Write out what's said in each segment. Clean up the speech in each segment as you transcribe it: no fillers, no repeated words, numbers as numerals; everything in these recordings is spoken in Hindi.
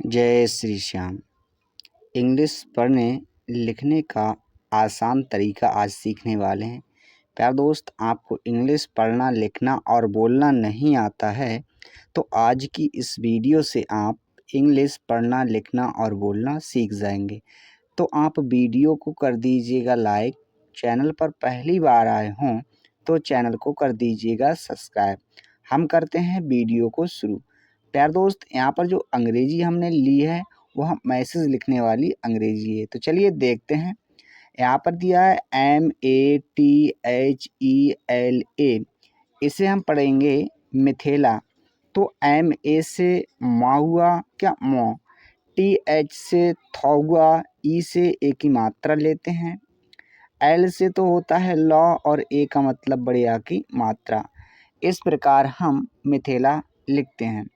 जय श्री श्याम। इंग्लिश पढ़ने लिखने का आसान तरीका आज सीखने वाले हैं। प्यारे दोस्त, आपको इंग्लिश पढ़ना लिखना और बोलना नहीं आता है तो आज की इस वीडियो से आप इंग्लिश पढ़ना लिखना और बोलना सीख जाएंगे। तो आप वीडियो को कर दीजिएगा लाइक, चैनल पर पहली बार आए हों तो चैनल को कर दीजिएगा सब्सक्राइब। हम करते हैं वीडियो को शुरू। प्यारे दोस्त, यहाँ पर जो अंग्रेजी हमने ली है वह मैसेज लिखने वाली अंग्रेजी है। तो चलिए देखते हैं। यहाँ पर दिया है MATHELA, इसे हम पढ़ेंगे मिथेला। तो MA से माँ हुआ क्या, मौ। TH से थौ हुआ, ई से ए की मात्रा लेते हैं। L से तो होता है लॉ और ए का मतलब बड़े आ की मात्रा। इस प्रकार हम मिथेला लिखते हैं।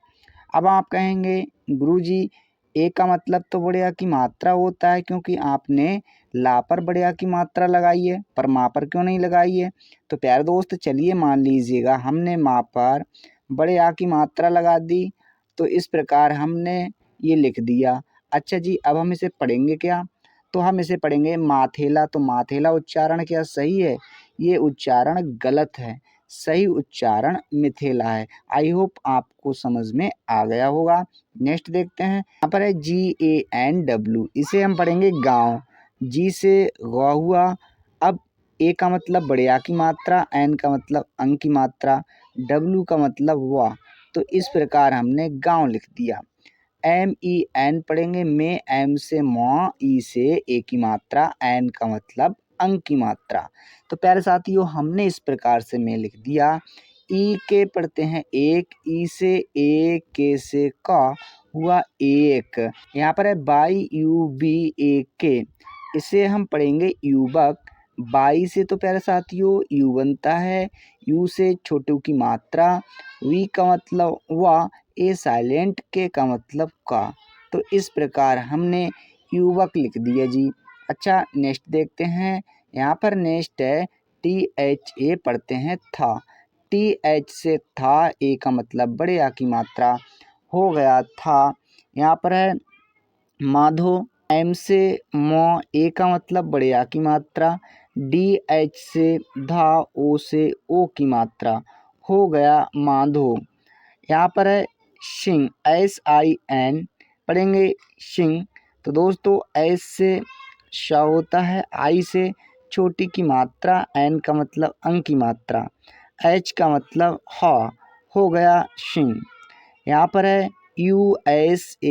अब आप कहेंगे गुरुजी, ए का मतलब तो बड़े आ की मात्रा होता है क्योंकि आपने ला पर बड़े आ की मात्रा लगाई है, पर माँ पर क्यों नहीं लगाई है। तो प्यारे दोस्त, चलिए मान लीजिएगा हमने माँ पर बड़े आ की मात्रा लगा दी, तो इस प्रकार हमने ये लिख दिया। अच्छा जी, अब हम इसे पढ़ेंगे क्या? तो हम इसे पढ़ेंगे माथेला। तो माथेला उच्चारण क्या सही है? ये उच्चारण गलत है। सही उच्चारण मिथेला है। आई होप आपको समझ में आ गया होगा। नेक्स्ट देखते हैं। यहाँ पर है GANW, इसे हम पढ़ेंगे गांव। जी से गौ हुआ। अब ए का मतलब बड़े आ की मात्रा, एन का मतलब अंक की मात्रा, डब्लू का मतलब वाह। तो इस प्रकार हमने गांव लिख दिया। MEN पढ़ेंगे में, एम से मौ, ई से ए की मात्रा, एन का मतलब अंक की मात्रा। तो प्यारे साथियों, हमने इस प्रकार से में लिख दिया। ई के पढ़ते हैं एक, ई से ए, के से का हुआ एक। यहाँ पर है YUBAK, इसे हम पढ़ेंगे युवक। बाई से तो प्यारे साथियों यू बनता है, यू से छोटू की मात्रा, वी का मतलब वाह, ए साइलेंट, के का मतलब का। तो इस प्रकार हमने युवक लिख दिया जी। अच्छा, नेक्स्ट देखते हैं। यहाँ पर नेक्स्ट है THA, पढ़ते हैं था। TH से था, ए का मतलब बड़े आ की मात्रा हो गया था। यहाँ पर है माधो। एम से मौ, ए का मतलब बड़े आ की मात्रा, DH से धा, ओ से ओ की मात्रा हो गया माधो। यहाँ पर है शिंग, SIN पढ़ेंगे शिंग। तो दोस्तों एस से श होता है, आई से छोटी की मात्रा, एन का मतलब अंक की मात्रा, एच का मतलब हा, हो गया शिंग। यहाँ पर है USAKE,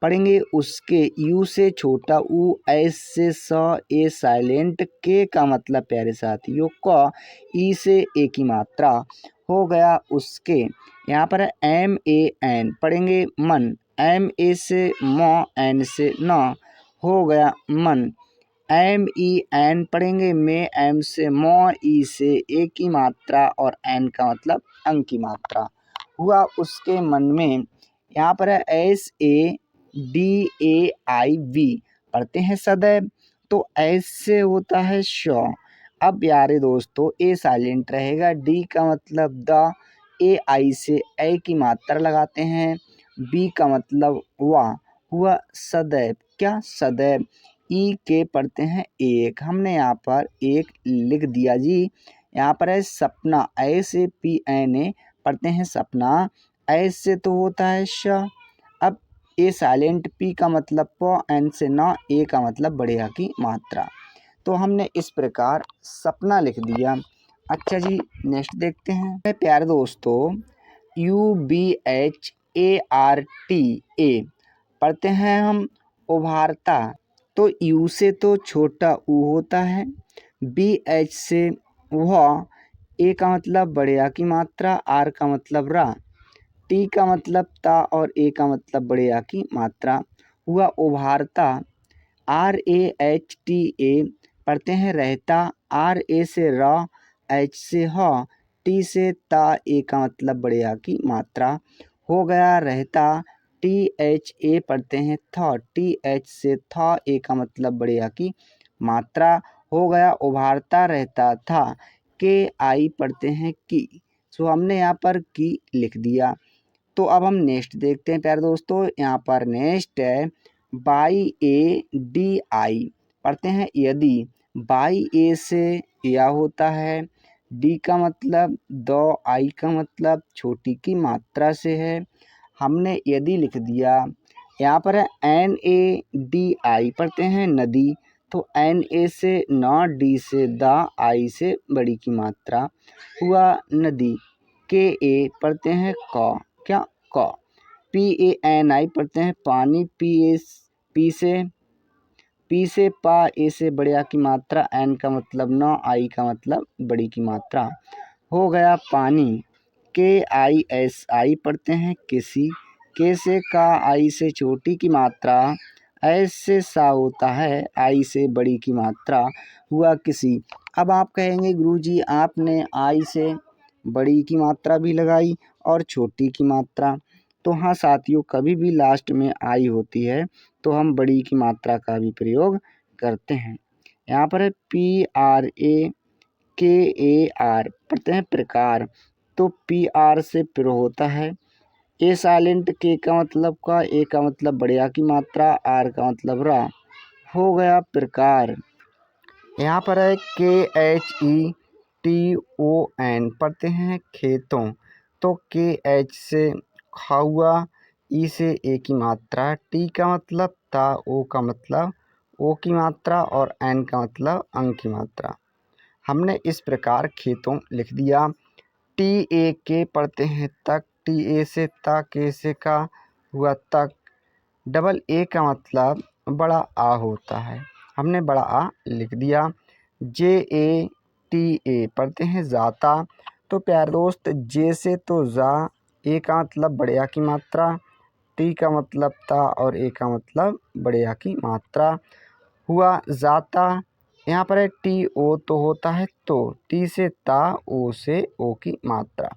पढ़ेंगे उसके। यू से छोटा ऊ, एस से स, ए साइलेंट, के का मतलब प्यारे साथियों का, ई से ए की मात्रा हो गया उसके। यहाँ पर है MAN, पढ़ेंगे मन। MA से मौ, एन से न, हो गया मन। MEN पढ़ेंगे में, एम से मौ, ई से ए की मात्रा और एन का मतलब अंक की मात्रा हुआ उसके मन में। यहाँ पर है SADAIV, पढ़ते हैं सदैव। तो एस से होता है श। अब यारे दोस्तों, ए साइलेंट रहेगा, डी का मतलब द, ए आई से ए की मात्रा लगाते हैं, बी का मतलब वाह, हुआ सदैव। क्या, सदैव। ई के पढ़ते हैं एक, हमने यहाँ पर एक लिख दिया जी। यहाँ पर है सपना, SAPNA, पढ़ते हैं सपना। एस से तो होता है श। अब ए साइलेंट, पी का मतलब प, एन से न, ए का मतलब बड़े आ की मात्रा। तो हमने इस प्रकार सपना लिख दिया। अच्छा जी, नेक्स्ट देखते हैं। प्यारे दोस्तों, UBHARTA, पढ़ते हैं हम उभारता। तो यू से तो छोटा ऊ होता है, BH से वह, ए का मतलब बड़े आ की मात्रा, आर का मतलब रा, टी का मतलब ता और ए का मतलब बड़े आ की मात्रा हुआ उभारता। RAHTA, पढ़ते हैं रहता। RA से रा, H से ह, टी से ता, ए का मतलब बड़े आ की मात्रा हो गया रहता। THA पढ़ते हैं था, TH से था, ए का मतलब बड़े आ की मात्रा हो गया उभारता रहता था। KI पढ़ते हैं की। सो हमने यहाँ पर की लिख दिया। तो अब हम नेक्स्ट देखते हैं प्यारे दोस्तों। यहाँ पर नेक्स्ट है बाई ए डी आई। पढ़ते हैं यदि बाई ए से या होता है, डी का मतलब दो, आई का मतलब छोटी की मात्रा से है। हमने यदि लिख दिया, यहाँ पर है एन ए डी आई। पढ़ते हैं नदी, तो एन ए से न, डी से दा, आई से बड़ी की मात्रा हुआ नदी। के ए पढ़ते हैं क, क्या क। पी ए एन आई पढ़ते हैं पानी, पी से पा, ए से बड़े की मात्रा, एन का मतलब न, आई का मतलब बड़ी की मात्रा हो गया पानी। के आई एस आई पढ़ते हैं किसी, के से का, आई से छोटी की मात्रा, एस से सा होता है, आई से बड़ी की मात्रा हुआ किसी। अब आप कहेंगे गुरुजी आपने आई से बड़ी की मात्रा भी लगाई और छोटी की मात्रा। तो हाँ साथियों, कभी भी लास्ट में आई होती है तो हम बड़ी की मात्रा का भी प्रयोग करते हैं। यहाँ पर है पी आर ए के ए आर। पढ़ते हैं प्रकार, तो पी आर से प्र होता है, ए साइलेंट, के का मतलब का, ए का मतलब बढ़िया की मात्रा, आर का मतलब रा हो गया प्रकार। यहाँ पर है K H E T O N. पढ़ते हैं खेतों, तो के एच से खा हुआ, ई से ए की मात्रा, टी का मतलब ता, ओ का मतलब ओ की मात्रा और एन का मतलब अंक की मात्रा। हमने इस प्रकार खेतों लिख दिया। टी ए के पढ़ते हैं तक, टी ए से ता, के से का हुआ तक। डबल ए का मतलब बड़ा आ होता है, हमने बड़ा आ लिख दिया। जे ए टी ए पढ़ते हैं जाता, तो प्यारे दोस्त जे से तो जा, ए का मतलब बढ़िया की मात्रा, टी का मतलब ता और ए का मतलब बढ़िया की मात्रा हुआ जाता। यहाँ पर है टी ओ तो होता है तो, टी से ता, ओ से ओ की मात्रा।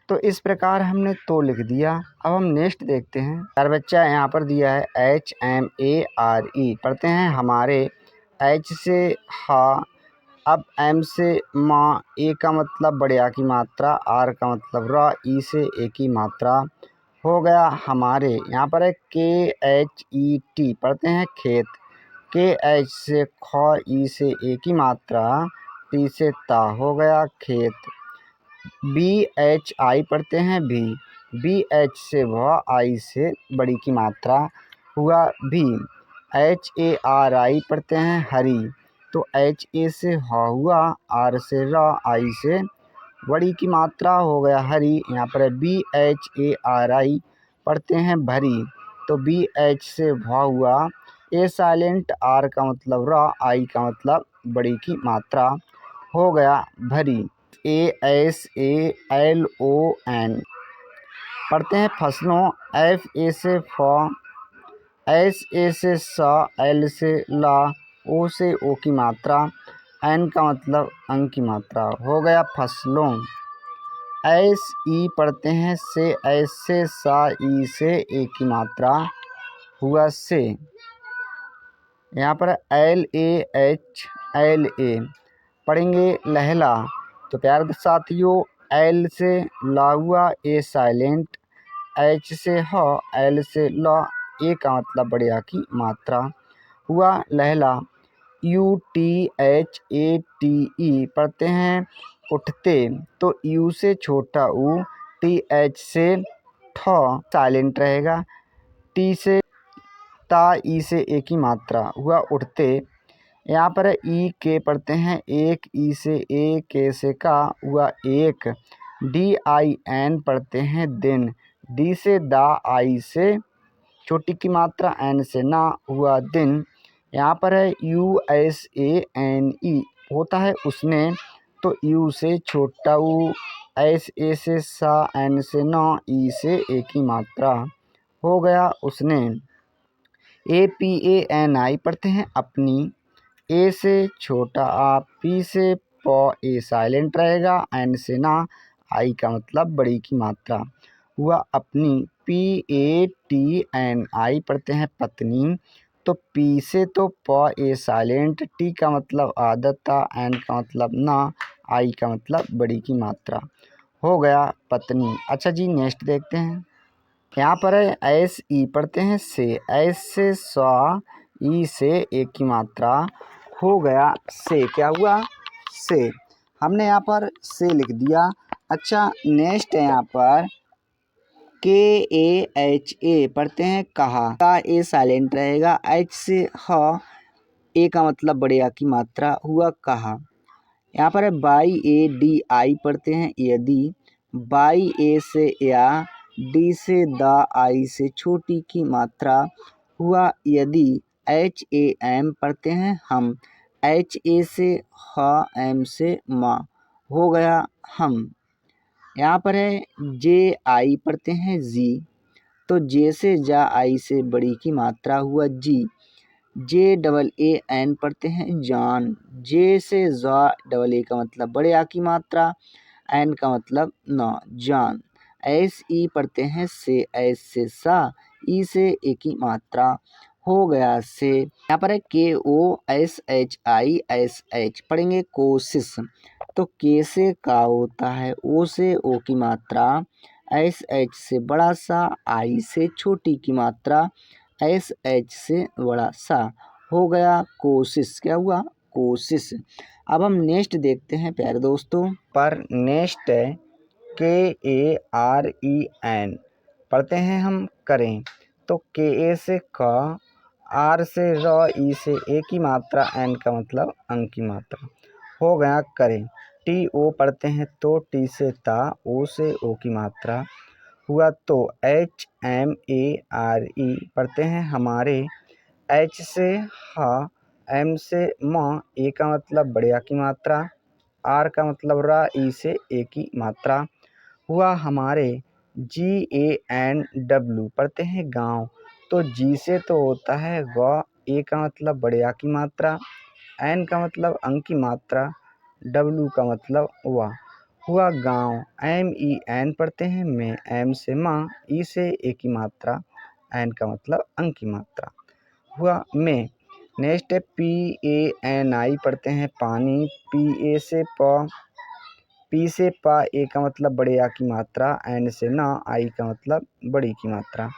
तो इस प्रकार हमने तो लिख दिया। अब हम नेक्स्ट देखते हैं। यार बच्चा यहाँ पर दिया है H M A R E. पढ़ते हैं हमारे, एच से हा, अब एम से माँ, ए का मतलब बढ़िया की मात्रा, आर का मतलब रा, ई से ए की मात्रा हो गया हमारे। यहाँ पर है के एच ई टी। पढ़ते हैं खेत, के एच से ख, ई से ए की मात्रा, टी से ता हो गया खेत। बी एच आई पढ़ते हैं भी, बी एच से भ, आई से बड़ी की मात्रा हुआ भी। एच ए आर आई पढ़ते हैं हरी, तो एच ए से ह हुआ, आर से र, आई से बड़ी की मात्रा हो गया हरी। यहाँ पर B H A R I पढ़ते हैं भरी, तो बी एच से भ हुआ, ए साइलेंट, आर का मतलब र, आई का मतलब बड़ी की मात्रा हो गया भरी। A S A L O N पढ़ते हैं फसलों, एफ ए से फ, एस ए से सा, एल से ला, ओ से ओ की मात्रा, एन का मतलब अंक की मात्रा हो गया फसलों। एस ई पढ़ते हैं से, एस से सा, ई से ए की मात्रा हुआ से। यहाँ पर L A H L A पढ़ेंगे लहला, तो प्यारे साथियों एल से ला हुआ, ए साइलेंट, एच से ह, एल से ला, ए का मतलब बढ़िया की मात्रा हुआ लहला। U T H A T E पढ़ते हैं उठते, तो यू से छोटा ऊ, टी एच से ठ साइलेंट रहेगा, टी से ता, ई से ए की मात्रा हुआ उठते। यहाँ पर ई के पढ़ते हैं एक, ई से ए, के से का हुआ एक। डी आई एन पढ़ते हैं दिन, डी से दा, आई से छोटी की मात्रा, एन से ना हुआ दिन। यहाँ पर है U S A N E होता है उसने, तो यू से छोटा ऊ, एस ए से सा, एन से ना, ई से ए की मात्रा हो गया उसने। ए पी ए एन आई पढ़ते हैं अपनी, ए से छोटा आ, पी से प, ए साइलेंट रहेगा, एन से ना, आई का मतलब बड़ी की मात्रा हुआ अपनी। पी ए टी एन आई पढ़ते हैं पत्नी, तो पी से तो प, ए साइलेंट, टी का मतलब आदत था, एन का मतलब ना, आई का मतलब बड़ी की मात्रा हो गया पत्नी। अच्छा जी नेक्स्ट देखते हैं। यहाँ पर है एस ई पढ़ते हैं से, एस से सा, ई से एक की मात्रा, हो गया से। क्या हुआ? से। हमने यहाँ पर से लिख दिया। अच्छा नेक्स्ट है यहाँ पर के ए एच ए पढ़ते हैं कहा, का ए साइलेंट रहेगा, एच से ह, ए का मतलब बड़े आ की मात्रा, हुआ कहा। यहाँ पर है बाई ए डी आई पढ़ते हैं यदि, बाई ए से या, डी से दा, आई से छोटी की मात्रा, हुआ यदि। एच ए एम पढ़ते हैं हम, एच ए से ह, एम से माँ, हो गया हम। यहाँ पर है जे आई पढ़ते हैं जी, तो जे से जा, आई से बड़ी की मात्रा, हुआ जी। जे डबल ए एन पढ़ते हैं जान, जे से जा, डबल ए का मतलब बड़े आ की मात्रा, एन का मतलब ना, जान। एस ई पढ़ते हैं से, एस से सा, ई से ए की मात्रा, हो गया से। यहाँ पर है K O S H I S H पढ़ेंगे कोशिश, तो के से का होता है, ओ से ओ की मात्रा, एस एच से बड़ा सा, आई से छोटी की मात्रा, एस एच से बड़ा सा, हो गया कोशिश। क्या हुआ? कोशिश। अब हम नेक्स्ट देखते हैं प्यारे दोस्तों। पर नेक्स्ट है के ए आर ई एन पढ़ते हैं हम करें, तो के ए से क, आर से र, ई से ए की मात्रा, एन का मतलब अंक की मात्रा, हो गया करें। टी ओ पढ़ते हैं तो, टी से ता, ओ से ओ की मात्रा, हुआ तो। H M A R E पढ़ते हैं हमारे, एच से हा, एम से माँ, ए का मतलब बढ़िया की मात्रा, आर का मतलब रा, ई से ए की मात्रा, हुआ हमारे। जी ए एन डब्ल्यू पढ़ते हैं गाँव, तो जी से तो होता है ग, ए का मतलब बढ़िया की मात्रा, एन का मतलब अंक की मात्रा, डब्ल्यू का मतलब हुआ गाँव। एम ई एन पढ़ते हैं मैं, एम से माँ, ई से ए की मात्रा, एन का मतलब अंक की मात्रा, हुआ में। नेक्स्ट है पी ए एन आई पढ़ते हैं पानी, पी ए से प, पी से पा, ए का मतलब बड़े आ की मात्रा, एन से ना, आई का मतलब बड़ी की मात्रा,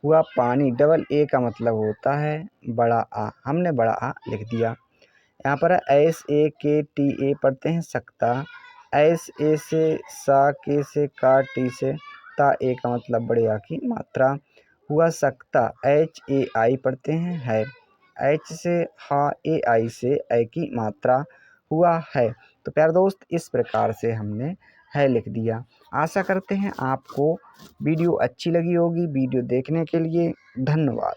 हुआ पानी। डबल ए का मतलब होता है बड़ा आ, हमने बड़ा आ लिख दिया। यहाँ पर एस ए के टी ए पढ़ते हैं सकता, एस ए से सा, के से का, टी से ता, ए का मतलब बड़े आ की मात्रा, हुआ सकता। एच ए आई पढ़ते हैं है, एच से हा, ए आई से ए की मात्रा, हुआ है। तो प्यारे दोस्त इस प्रकार से हमने है लिख दिया। आशा करते हैं आपको वीडियो अच्छी लगी होगी। वीडियो देखने के लिए धन्यवाद।